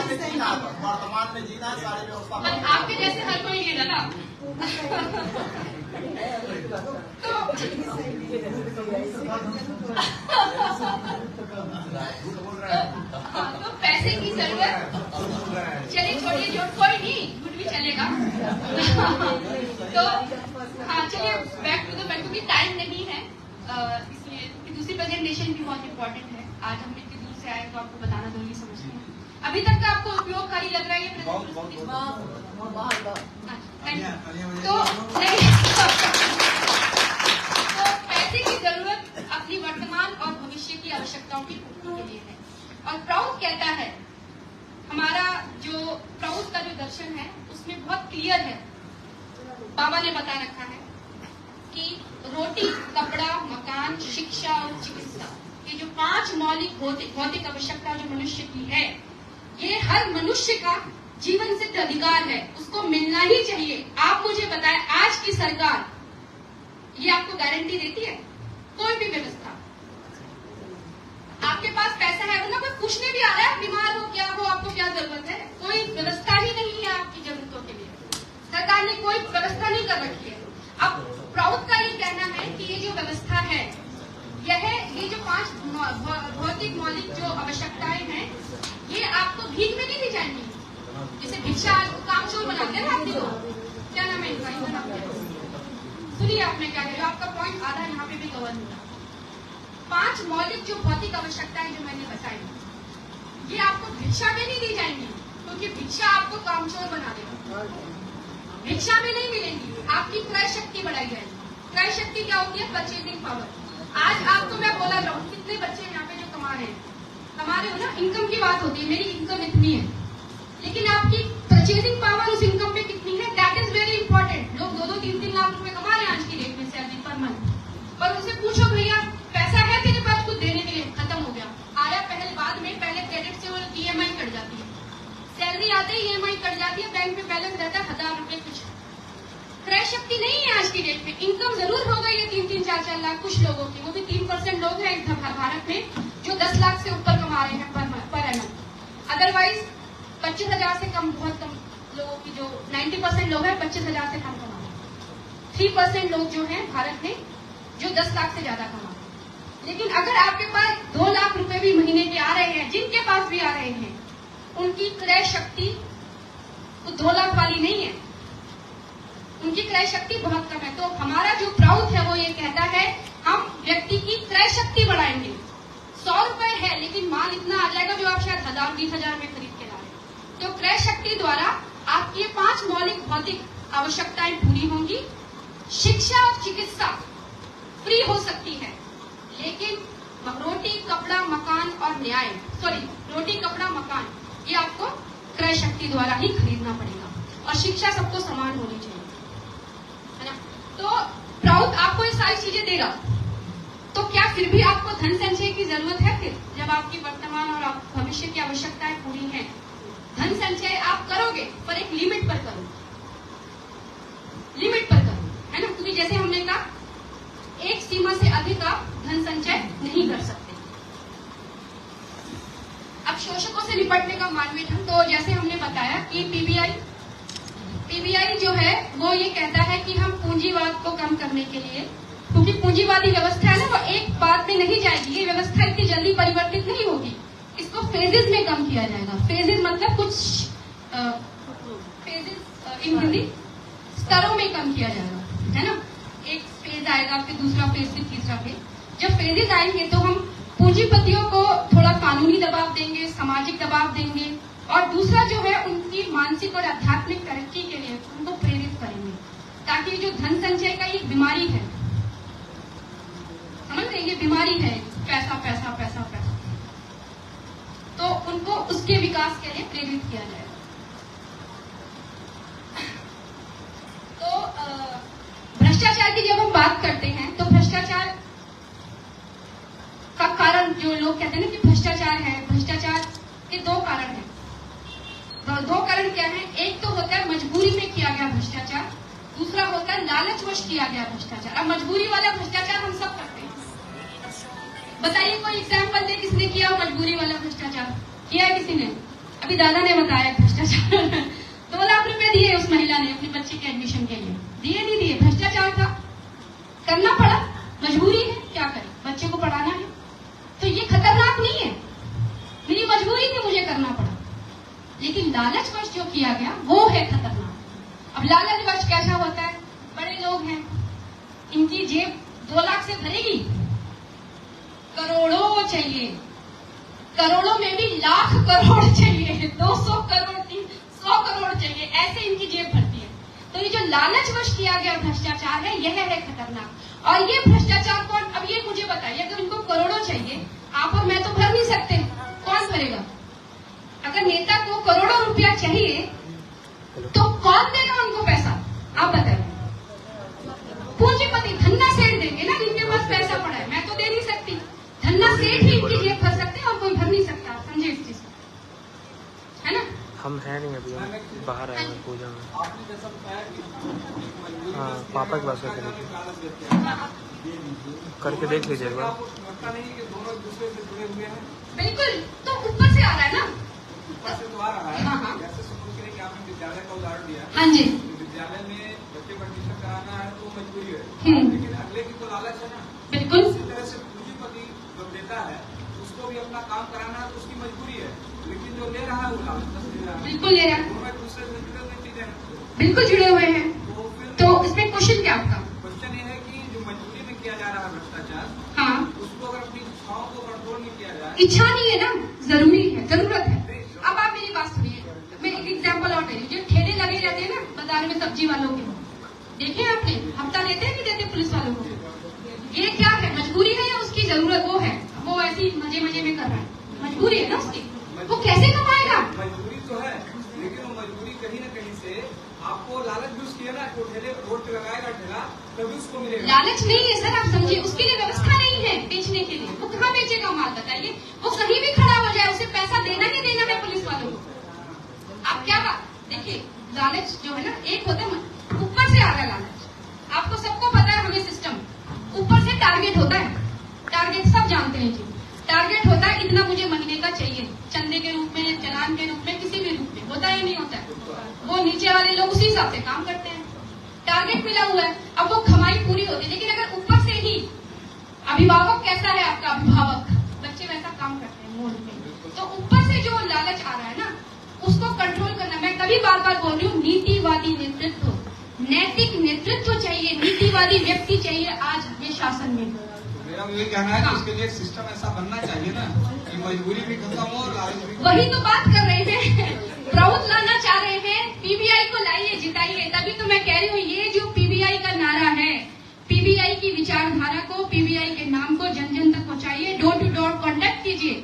में जीना है, सारी व्यवस्था। पर आपके जैसे हर कोई नहीं है दादा। तो पैसे की जरूरत, चलिए छोड़िए, जो कोई नहीं, झूठ भी चलेगा। तो हाँ, चलिए बैक टू द बैक, क्योंकि टाइम नहीं है, इसलिए दूसरी प्रेजेंटेशन भी बहुत इम्पोर्टेंट है। आज हम इतनी दूर से आए तो आपको बताना जरूरी समझते हैं। अभी तक का आपको उपयोगकारी लग रहा है ये प्रेजेंटेशन? तो नहीं, तो पैसे की जरूरत अपनी वर्तमान और भविष्य की आवश्यकताओं की पूर्ति के लिए है। और प्राउड कहता है, हमारा जो प्राउड का जो दर्शन है उसमें बहुत क्लियर है। बाबा ने बता रखा है कि रोटी, कपड़ा, मकान, शिक्षा और चिकित्सा, ये जो 5 मौलिक भौतिक आवश्यकता जो मनुष्य की है, ये हर मनुष्य का जीवन सिद्ध अधिकार है, उसको मिलना ही चाहिए। आप मुझे बताएं, आज की सरकार ये आपको गारंटी देती है? कोई भी व्यवस्था, आपके पास पैसा है, वरना कोई पूछने भी आ रहा है बीमार हो क्या हो, आपको क्या जरूरत है, कोई व्यवस्था ही नहीं है आपकी जरूरतों के लिए। सरकार ने कोई व्यवस्था नहीं कर रखी है। अब प्राउड का ये कहना है कि ये जो व्यवस्था है, ये जो 5 भौतिक मौलिक जो आवश्यकताएं हैं, ये आपको भीख में नहीं दी जाएंगी। जैसे भिक्षा कामचोर बनाते हैं ना आदमी को, क्या नाम है इनका? सुनिए आपने क्या कहा, आपका पॉइंट आधा यहाँ पे भी कवर होगा। 5 मौलिक जो भौतिक आवश्यकताएं जो मैंने बताई, ये आपको भिक्षा में नहीं दी जाएंगी, क्योंकि भिक्षा आपको कामचोर बना देगा। भिक्षा में नहीं मिलेंगी, आपकी क्रय शक्ति बढ़ाई जाएगी। क्रय शक्ति क्या होती है? Purchasing power. आज आपको मैं बोला रहा हूँ, कितने बच्चे यहाँ पे जो कमा रहे हो ना, इनकम की बात होती है, मेरी इनकम इतनी है, लेकिन आपकी परचेजिंग पावर उस इनकम पे कितनी है, दैट इज वेरी इंपॉर्टेंट। लोग 2-2, 3-3 लाख रुपए कमा रहे हैं आज की डेट में सैलरी पर मंथ, पर उनसे पूछो भैया पैसा है तेरे पास कुछ देने के लिए? खत्म हो गया। आया पहले, बाद में पहले क्रेडिट से वो दिए जाते ही EMI कट जाती है, बैंक में बैलेंस रहता है 1000 रुपए कुछ। क्रय शक्ति नहीं है आज की डेट में। इनकम जरूर हो गई है 3-3, 4-4 लाख कुछ लोगों की, वो भी 3% लोग हैं भारत में जो 10 लाख से ऊपर कमा रहे हैं पर एनम। अदरवाइज 25,000 से कम, बहुत कम लोगों की, जो 90% लोग हैं 25,000 से कम कमा रहे हैं। 3% लोग जो हैं भारत में जो 10 लाख से ज्यादा कमा रहे हैं। लेकिन अगर आपके पास 2 लाख रुपए भी महीने के आ रहे हैं, जिनके पास भी आ रहे हैं, उनकी क्रय शक्ति 2 लाख वाली नहीं है, उनकी क्रय शक्ति बहुत कम है। तो हमारा जो प्राउड है वो ये कहता है हम व्यक्ति की क्रय शक्ति बढ़ाएंगे। 100 रुपए है लेकिन माल इतना आ जाएगा जो आप शायद 1000-20,000 में खरीद के ला रहे हैं। तो क्रय शक्ति द्वारा आपकी ये 5 मौलिक भौतिक आवश्यकताएं पूरी होंगी। शिक्षा और चिकित्सा फ्री हो सकती है, लेकिन रोटी कपड़ा मकान और न्याय, रोटी कपड़ा मकान ये आपको क्रय शक्ति द्वारा ही खरीदना पड़ेगा। और शिक्षा सबको समान होनी चाहिए, है ना। तो प्राउड आपको ये सारी चीजें देगा। तो क्या फिर भी आपको धन संचय की जरूरत है? फिर जब आपकी वर्तमान और भविष्य की आवश्यकताएं पूरी हैं, धन संचय आप करोगे पर एक लिमिट पर करो, लिमिट पर करो, है ना। क्योंकि जैसे हमने कहा एक सीमा से अधिक आप धन संचय नहीं कर सकते। अब शोषकों से निपटने का मानवीय ढंग, तो जैसे हमने बताया कि पीबीआई जो है वो ये कहता है कि हम पूंजीवाद को कम करने के लिए, क्योंकि पूंजीवादी व्यवस्था है ना, वो एक बात में नहीं जाएगी, ये व्यवस्था इतनी जल्दी परिवर्तित नहीं होगी, इसको फेजेस में कम किया जाएगा। फेजेस मतलब कुछ फेजेस इन हिंदी स्तरों में कम किया जाएगा, है ना। एक फेज आएगा, फिर दूसरा फेज, फिर तीसरा फेज। जब फेजेस आएंगे तो हम पूंजीपतियों को थोड़ा कानूनी दबाव देंगे, सामाजिक दबाव देंगे, और दूसरा जो है उनकी मानसिक और आध्यात्मिक तरक्की के लिए उनको प्रेरित करेंगे, ताकि जो धन संचय का एक बीमारी है, समझ रहे, ये बीमारी है, पैसा पैसा पैसा पैसा, तो उनको उसके विकास के लिए प्रेरित किया जाएगा। तो भ्रष्टाचार की जब हम बात करते हैं तो भ्रष्टाचार का कारण, जो लोग कहते हैं ना कि भ्रष्टाचार है, भ्रष्टाचार के 2 कारण हैं। 2 कारण क्या है? एक तो होता है मजबूरी में किया गया भ्रष्टाचार, दूसरा होता है लालचवश किया गया भ्रष्टाचार। अब मजबूरी वाला भ्रष्टाचार हम सब करते हैं, बताइए कोई एग्जाम्पल दे किसने किया मजबूरी वाला भ्रष्टाचार? किया है किसी ने? अभी दादा ने बताया भ्रष्टाचार 2 लाख रुपए दिए उस महिला ने अपने बच्चे के एडमिशन के लिए, दिए नहीं दिए, भ्रष्टाचार था, करना पड़ा, मजबूरी है, क्या करें, बच्चे को पढ़ाना है। तो ये खतरनाक नहीं है, मेरी मजबूरी थी, मुझे करना पड़ा। लेकिन लालचवश जो किया गया वो है खतरनाक। अब लालचवश कैसा होता है? बड़े लोग हैं, इनकी जेब 2 लाख से भरेगी, करोड़ों चाहिए, करोड़ों में भी लाख करोड़ चाहिए, 200 करोड़ 100 करोड़ चाहिए, ऐसे इनकी जेब भरती है। तो ये जो लालचवश किया गया भ्रष्टाचार है, यह है खतरनाक। और ये भ्रष्टाचार कौन, अब ये मुझे बताइए, अगर इनको करोड़ों चाहिए, आप और मैं तो भर नहीं सकते, कौन भरेगा? अगर नेता को करोड़ों रुपया चाहिए तो कौन देगा उनको पैसा? आप बताइए। पूंजीपति धन्ना सेठ देंगे ना, जिनके पास पैसा पड़ा है। मैं तो दे नहीं सकती, धन्ना सेठ ही इनकी जेब भर सकते हैं और कोई भर नहीं सकता। समझे इस चीज को, है ना। हम है नहीं अभी, हम बाहर आए हैं पूजा में। हाँ, पापा की बात करके देख लीजिएगा। बिल्कुल, तो ऊपर से आ रहा है ना, ऊपर से तो आ रहा है। हाँ, हाँ। जैसे सपोज करें कि आपने विद्यालय का उदाहरण दिया, हाँ जी, विद्यालय में बच्चे को एडमिशन कराना है तो मजबूरी है, लेकिन अगले की तो लालच है ना। बिल्कुल। इसी तरह से पूंजीपति जब देता है उसको भी अपना काम कराना है तो उसकी मजबूरी है, लेकिन जो ले रहा है वो लालच दे रहा है। बिल्कुल ले रहा है, दोनों एक दूसरे से जुड़े हुए चीजें हैं। बिल्कुल जुड़े हुए हैं। तो इसमें क्वेश्चन क्या आपका? क्वेश्चन ये है कि जो मजबूरी में किया जा रहा है भ्रष्टाचार, हाँ, उसको अगर अपनी इच्छाओं को कंट्रोल नहीं किया जाए, इच्छा नहीं है ना, जरूरी है, जरूरत है। अब आप मेरी बात सुनिए, मैं एक एग्जाम्पल और दे रही हूँ। जो ठेले लगे रहते हैं ना बाजार में सब्जी वालों के, देखे आपने, हफ्ता देते हैं नहीं देते पुलिस वालों को? ये क्या है, मजबूरी है या उसकी जरूरत? वो है, वो ऐसी मजे मजे में कर रहा है, मजबूरी है ना उसकी, वो कैसे कमाएगा? मजबूरी तो है, लेकिन वो मजबूरी कहीं न कहीं से आपको लालच भी उसकी है ना, वो ठेले रोड पे लगाएगा ठेला तभी उसको मिलेगा। लालच नहीं है सर, आप समझिए, उसके लिए व्यवस्था नहीं है बेचने के लिए। वो कहाँ बेचेगा माल, बताइए? वो कहीं भी खड़ा हो जाए, उसे पैसा देना ही देना है पुलिस वालों को। आप क्या लालच जो है ना, एक होता है ऊपर से आ रहा लालच, आपको सबको पता है हमें सिस्टम, ऊपर से टारगेट होता है, टारगेट सब जानते हैं जी, टारगेट होता है इतना मुझे महीने का चाहिए, चंदे के रूप में, चालान के रूप में, किसी भी रूप में, होता है नहीं होता है, वो नीचे वाले लोग उसी हिसाब से काम करते हैं, टारगेट मिला हुआ है, अब वो कमाई पूरी होती है। लेकिन अगर ऊपर से ही अभिभावक कैसा है आपका अभिभावक, बच्चे वैसा काम करते हैं मोड में, तो ऊपर से जो लालच आ रहा है ना, उसको कंट्रोल करना। मैं तभी बार बार बोल रही हूँ, नीतिवादी नेतृत्व, नैतिक नेतृत्व चाहिए, नीतिवादी व्यक्ति चाहिए आज हमें शासन में। मेरा ये कहना है कि उसके लिए सिस्टम ऐसा बनना चाहिए ना कि मजबूरी भी खत्म हो और लालच भी। वही तो बात कर रहे हैं, प्रभुत्व लाना चाह रहे हैं, पीबीआई को लाइए, जिताइए। तभी तो मैं कह रही हूँ, ये जो पीबीआई का नारा है, पीबीआई की विचारधारा को, पीबीआई के नाम को जन जन तक पहुंचाइए, डोर टू डोर कॉन्टेक्ट कीजिए,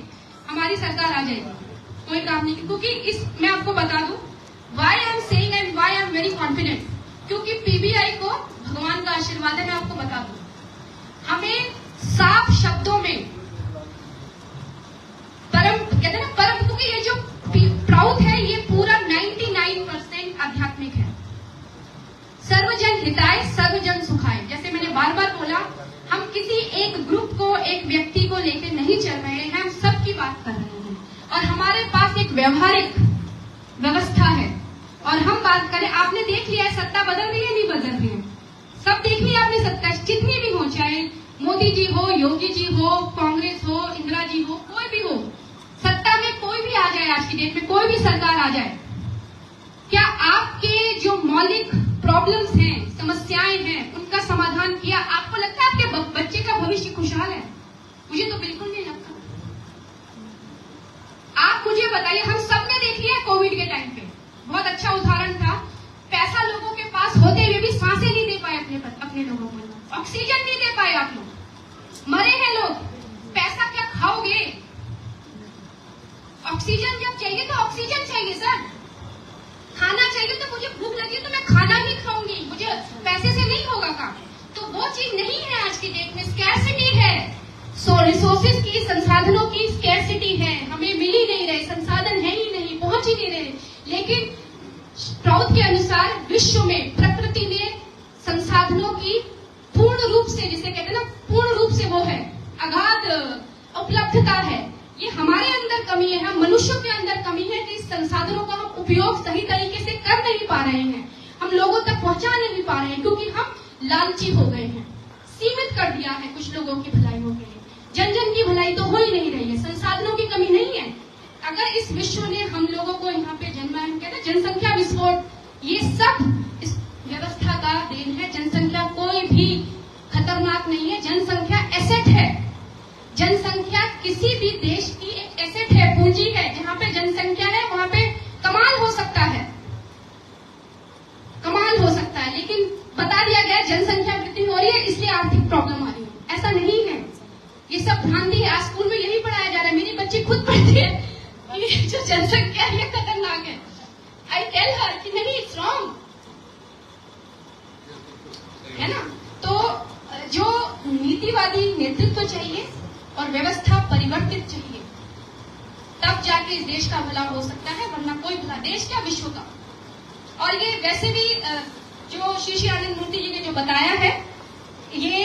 हमारी सरकार आ जाएगी, कोई काम नहीं। क्योंकि इस मैं आपको बता दूं, why I am saying and why I am very confident, क्योंकि पीबीआई को भगवान का आशीर्वाद है। मैं आपको बता दूं, हमें साफ शब्दों में परम कहते हैं ना, परम, क्योंकि ये जो प्राउड है ये पूरा 99% आध्यात्मिक है। सर्वजन हिताय सर्वजन सुखाय, जैसे मैंने बार बार बोला, हम किसी एक ग्रुप को, एक व्यक्ति को लेकर नहीं चल रहे हैं, हम सबकी बात कर रहे हैं और हमारे पास एक व्यवहारिक व्यवस्था है। और हम बात करें, आपने देख लिया है सत्ता बदल रही है, नहीं बदल रही है, सब देख लिया आपने, सत्ता जितनी भी हो, चाहे मोदी जी हो, योगी जी हो, कांग्रेस हो, इंदिरा जी हो, कोई भी हो, सत्ता में कोई भी आ जाए, आज की डेट में कोई भी सरकार आ जाए, क्या आपके जो मौलिक प्रॉब्लम्स हैं, समस्याएं हैं, उनका समाधान किया? आपको लगता है आपके बच्चे का भविष्य खुशहाल है? मुझे तो बिल्कुल नहीं लगता। आप मुझे बताइए, हम सबने देख लिया कोविड के टाइम पे, बहुत अच्छा उदाहरण था, पैसा लोगों के पास होते हुए भी सांसें नहीं दे पाए अपने लोगों को, ऑक्सीजन नहीं दे पाए, आप लोग मरे हैं लोग, पैसा क्या खाओगे? ऑक्सीजन जब चाहिए तो ऑक्सीजन चाहिए सर, खाना चाहिए तो मुझे भूख लगी तो मैं खाना ही खाऊंगी, मुझे पैसे से नहीं होगा काम, तो वो चीज नहीं है आज की डेट में, स्कैरसिटी है, रिसोर्सेज की, संसाधनों की स्कैरसिटी है, हमें मिल ही नहीं रहे, संसाधन है ही नहीं, पहुंच ही नहीं रहे। लेकिन स्ट्राउथ के अनुसार विश्व में प्रकृति ने संसाधनों की पूर्ण रूप से, जिसे कहते हैं ना, पूर्ण रूप से वो है, अगाध उपलब्धता है। ये हमारे अंदर कमी है, हम मनुष्यों के अंदर कमी है कि इस संसाधनों का हम उपयोग सही तरीके से कर नहीं पा रहे हैं, हम लोगों तक पहुंचा नहीं पा रहे हैं, क्योंकि हम लालची हो गए हैं, सीमित कर दिया है कुछ लोगों की भलाइयों के लिए। जन जन की भलाई तो हो ही नहीं रही है, संसाधनों की कमी नहीं है। अगर इस विश्व ने हम लोगों को यहाँ पे जन्माया, कहते हैं जनसंख्या विस्फोट, ये सब इस व्यवस्था का देन है। जनसंख्या कोई भी खतरनाक नहीं है, जनसंख्या एसेट है, जनसंख्या किसी भी देश की एक एसेट है, पूंजी है। जहाँ पे जनसंख्या है वहाँ पे कमाल हो सकता है, कमाल हो सकता है, लेकिन बता दिया गया जनसंख्या वृद्धि हो रही है इसलिए आर्थिक प्रॉब्लम आ रही है, ऐसा नहीं है। ये सब भ्रांति है, आज स्कूल में यही पढ़ाया जा रहा है, मेरी बच्ची खुद पढ़ती है, ये जो जनसंख्या है खतरनाक है। आई टेल हर कि नहीं, इट्स रॉन्ग, है ना। तो जो नीतिवादी नेतृत्व चाहिए और व्यवस्था परिवर्तित चाहिए, तब जाके इस देश का भला हो सकता है, वरना कोई भला, देश क्या विश्व का। और ये वैसे भी जो श्री आनंद मूर्ति जी ने जो बताया है, ये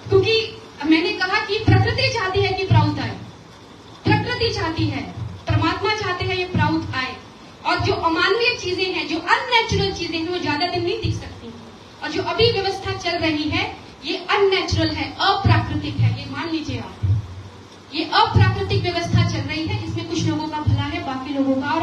क्योंकि मैंने कहा कि प्रकृति चाहती है कि प्राउड आए, प्रकृति चाहती है, परमात्मा चाहते हैं ये प्राउड आए, और जो अमानवीय चीजें हैं, जो अननेचुरल चीजें हैं, वो ज्यादा दिन नहीं टिक सकती, और जो अभी व्यवस्था चल रही है ये अननेचुरल है, अप्राकृतिक है, ये मान लीजिए आप, ये अप्राकृतिक व्यवस्था चल रही है जिसमें कुछ लोगों का भला है, बाकी लोगों का, और